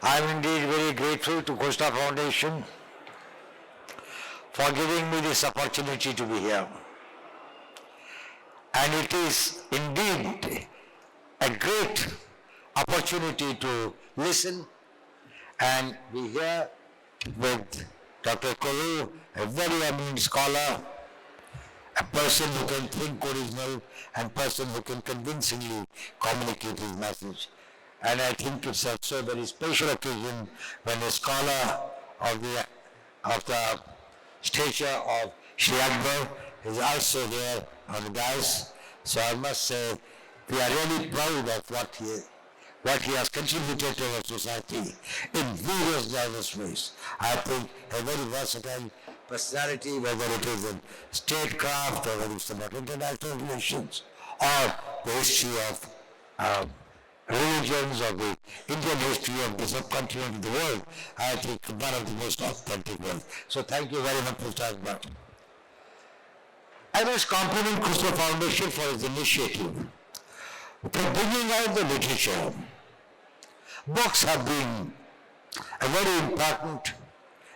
I am indeed very grateful to Costa Foundation for giving me this opportunity to be here. And it is indeed a great opportunity to listen and be here with Dr. Kuru, a very eminent scholar, a person who can think original and person who can convincingly communicate his message. And I think it's also a very special occasion when a scholar of the stature of Shri Akbar is also there on the dais. So I must say we are really proud of what he has contributed to our society in various diverse ways. I think a very versatile personality, whether it is in statecraft or whether it's about international relations or the history of religions or the Indian history of the subcontinent of the world, I think one of the most authentic ones. So thank you very much, Mr. Akbar. I must compliment Costa Foundation for its initiative for bringing out the literature. Books have been a very important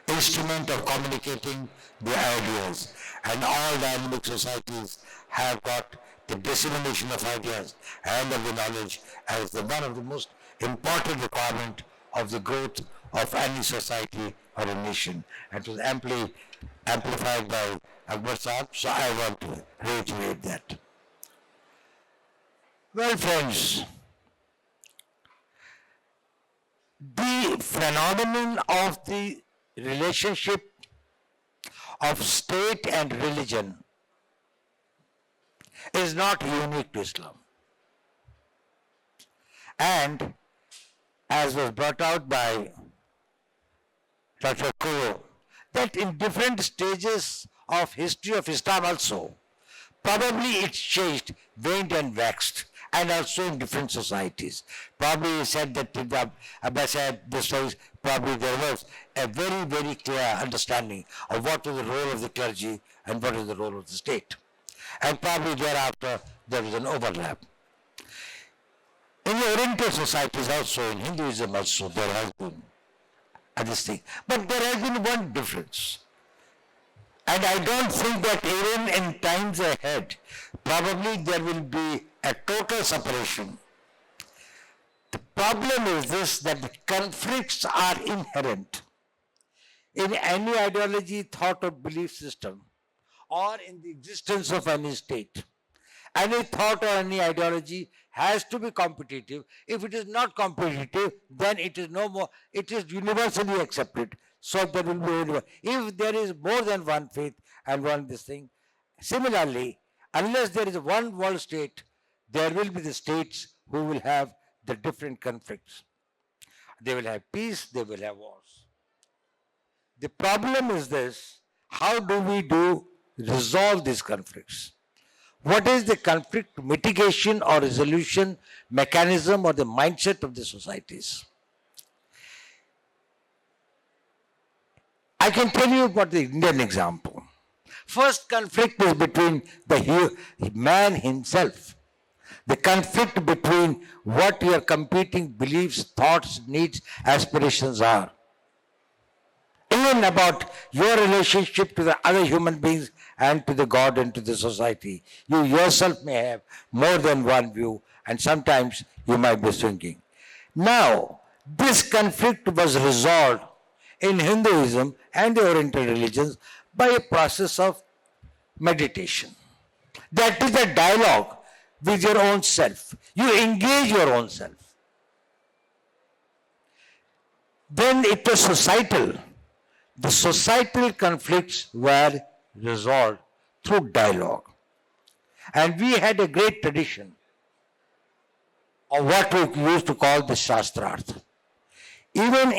instrument of communicating the ideas, and all dynamic societies have got the dissemination of ideas and of the knowledge as one of the most important requirement of the growth of any society or a nation. And it was amply amplified by Akbar Sahib, so I want to reiterate that. Well, friends, the phenomenon of the relationship of state and religion is not unique to Islam. And as was brought out by Dr. Kuro, that in different stages of history of Islam also, probably it's changed, waned and waxed, and also in different societies. Probably he said that the Abbaside, this was probably there was a very, very clear understanding of what was the role of the clergy and what is the role of the state. And probably thereafter there was an overlap. In the Oriental societies also, in Hinduism also, there has been this thing. But there has been one difference. And I don't think that even in times ahead, probably there will be a total separation. The problem is this, that the conflicts are inherent in any ideology, thought or belief system, or in the existence of any state. Any thought or any ideology has to be competitive. If it is not competitive, then it is no more, it is universally accepted. So there will be only one. If there is more than one faith and one this thing, similarly, unless there is one world state, there will be the states who will have the different conflicts. They will have peace, they will have wars. The problem is this, how do we resolve these conflicts? What is the conflict mitigation or resolution mechanism or the mindset of the societies? I can tell you about the Indian example. First conflict is between the man himself. The conflict between what your competing beliefs, thoughts, needs, aspirations are. Even about your relationship to the other human beings and to the God and to the society. You yourself may have more than one view, and sometimes you might be swinging. Now, this conflict was resolved in Hinduism and the Oriental religions by a process of meditation. That is a dialogue with your own self. You engage your own self. Then it was societal. The societal conflicts were resolved through dialogue. And we had a great tradition of what we used to call the Shastrarth. Even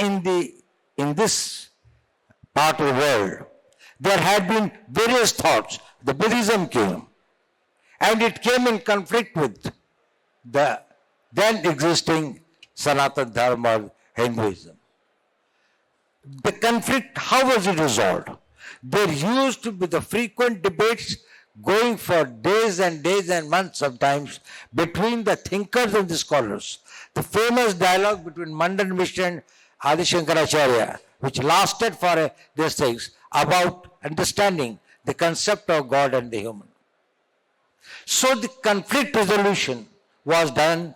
in this part of the world, there had been various thoughts. The Buddhism came, and it came in conflict with the then existing Sanatana Dharma, Hinduism. The conflict, how was it resolved? There used to be the frequent debates going for days and months sometimes between the thinkers and the scholars. The famous dialogue between Mandan Mission Adi Shankaracharya, which lasted for these things about understanding the concept of God and the human. So the conflict resolution was done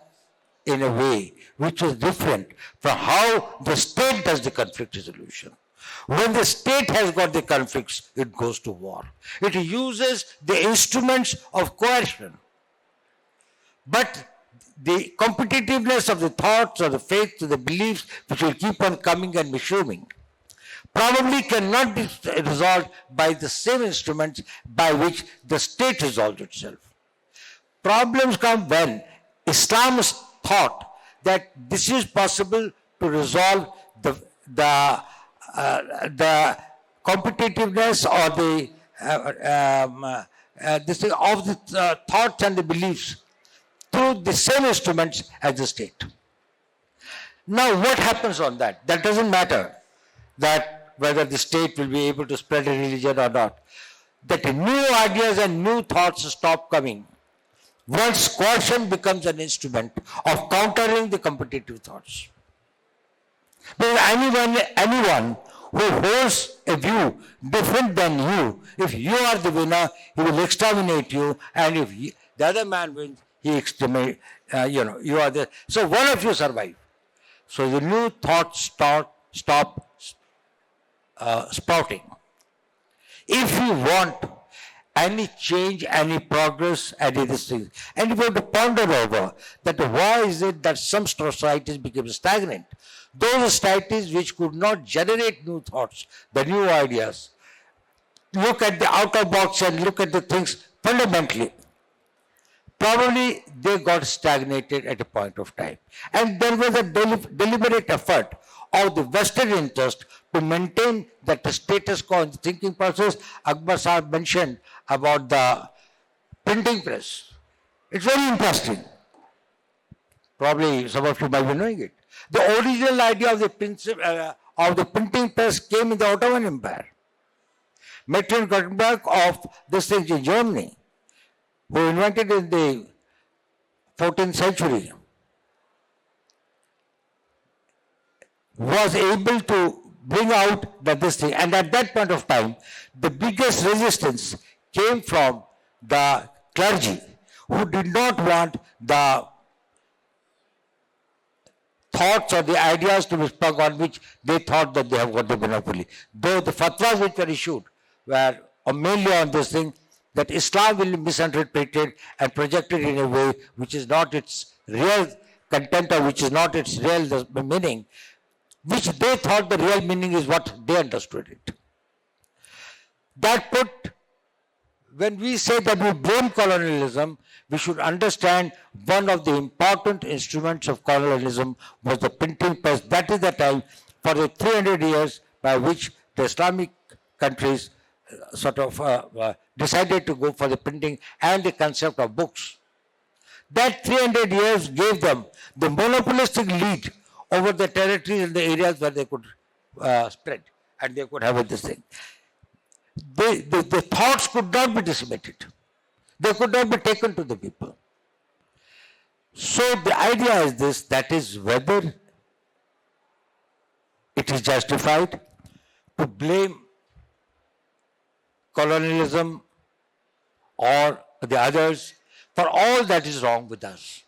in a way which was different from how the state does the conflict resolution. When the state has got the conflicts, it goes to war. It uses the instruments of coercion. But the competitiveness of the thoughts or the faith or the beliefs which will keep on coming and mushrooming probably cannot be resolved by the same instruments by which the state resolves itself. Problems come when Islam thought that this is possible to resolve the competitiveness or the this thing of the thoughts and the beliefs through the same instruments as the state. Now, what happens on that? That doesn't matter that whether the state will be able to spread a religion or not. That new ideas and new thoughts stop coming once coercion becomes an instrument of countering the competitive thoughts. But anyone who holds a view different than you, if you are the winner, he will exterminate you, and if the other man wins, he exterminates, you are the... So one of you survive. So the new thoughts stop sprouting. If you want any change, any progress, any this thing, and you have to ponder over that why is it that some societies became stagnant? Those societies which could not generate new thoughts, the new ideas, look at the outer box and look at the things fundamentally. Probably they got stagnated at a point of time. And there was a deliberate effort of the vested interest to maintain that the status quo in the thinking process. Akbar Sahib mentioned about the printing press. It's very interesting. Probably some of you might be knowing it. The original idea of the printing press came in the Ottoman Empire. Martin Gutenberg of this thing in Germany, who invented it in the 14th century, was able to bring out this thing. And at that point of time, the biggest resistance came from the clergy, who did not want the thoughts or the ideas to be sprung on which they thought that they have got the monopoly. Though the fatwas which were issued were mainly on this thing, that Islam will be misinterpreted and projected in a way which is not its real content or which is not its real meaning, which they thought the real meaning is what they understood it. That put, when we say that we blame colonialism, we should understand one of the important instruments of colonialism was the printing press. That is the time for the 300 years by which the Islamic countries decided to go for the printing and the concept of books. That 300 years gave them the monopolistic lead over the territories and the areas where they could spread and they could have this thing. The thoughts could not be decimated. They could not be taken to the people. So the idea is this, that is whether it is justified to blame colonialism or the others for all that is wrong with us.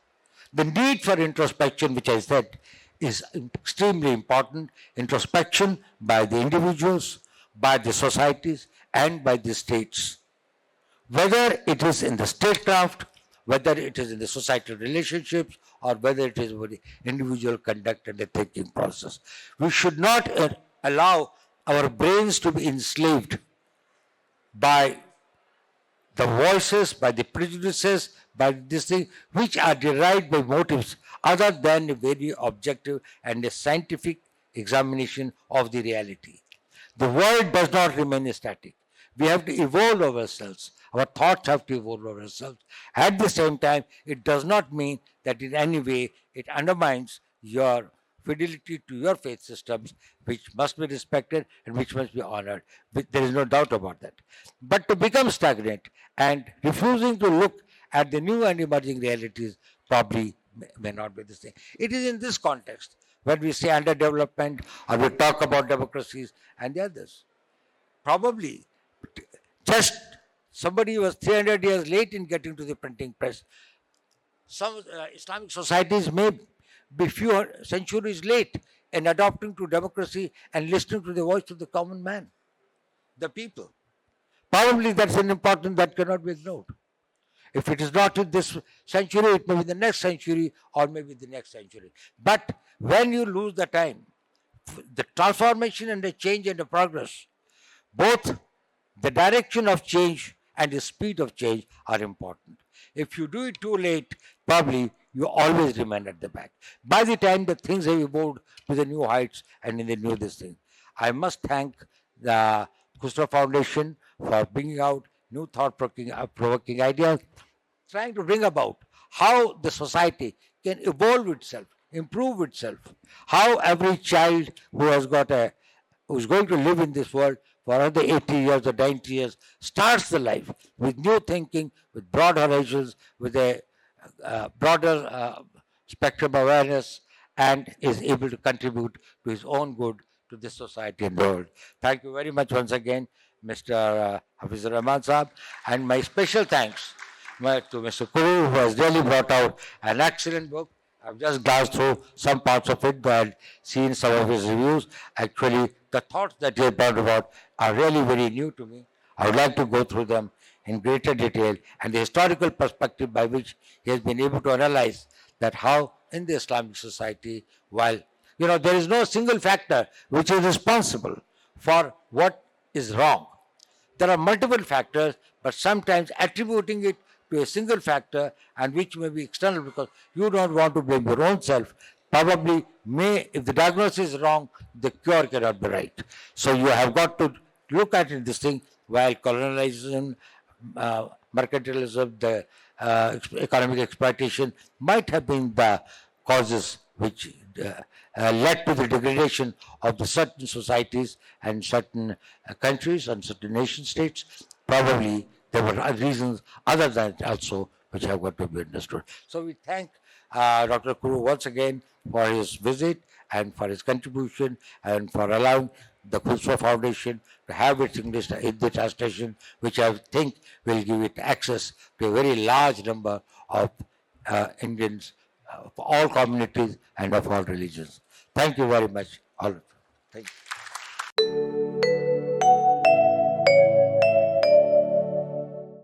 The need for introspection, which I said, is extremely important. Introspection by the individuals, by the societies, and by the states. Whether it is in the statecraft, whether it is in the societal relationships, or whether it is with the individual conduct and the thinking process. We should not allow our brains to be enslaved by the voices, by the prejudices, by this thing, which are derived by motives other than a very objective and a scientific examination of the reality. The world does not remain static. We have to evolve ourselves. Our thoughts have to evolve ourselves. At the same time, it does not mean that in any way it undermines your fidelity to your faith systems, which must be respected and which must be honored. There is no doubt about that. But to become stagnant and refusing to look at the new and emerging realities probably may not be the same. It is in this context when we say underdevelopment or we talk about democracies and the others. Probably just somebody was 300 years late in getting to the printing press. Some Islamic societies may be few centuries late in adopting to democracy and listening to the voice of the common man, the people. Probably that's an important that cannot be ignored. If it is not in this century, it may be the next century or maybe the next century. But when you lose the time, the transformation and the change and the progress, both the direction of change and the speed of change are important. If you do it too late, probably you always remain at the back. By the time the things have evolved to the new heights and in the new this thing, I must thank the Kusra Foundation for bringing out new thought-provoking ideas, trying to bring about how the society can evolve itself, improve itself, how every child who's going to live in this world for another 80 years or 90 years starts the life with new thinking, with broad horizons, with a broader spectrum awareness, and is able to contribute to his own good to this society and the world. Thank you very much once again, Mr. Hafiz Rahman Saab, and my special thanks to Mr. Kuru, who has really brought out an excellent book. I've just glanced through some parts of it and seen some of his reviews. Actually, the thoughts that he has brought about are really very new to me. I would like to go through them in greater detail and the historical perspective by which he has been able to analyze that how in the Islamic society, while there is no single factor which is responsible for what is wrong. There are multiple factors, but sometimes attributing it to a single factor and which may be external because you don't want to blame your own self, probably if the diagnosis is wrong, the cure cannot be right. So you have got to look at it, this thing, while colonialism, mercantilism, the economic exploitation might have been the causes which led to the degradation of the certain societies and certain countries and certain nation states. Probably there were reasons other than it also which have got to be understood. So we thank Dr. Kuru once again for his visit and for his contribution and for allowing the Khusro Foundation to have its English Hindi translation, which I think will give it access to a very large number of Indians of all communities and of all religions. Thank you very much, all of you. Thank you.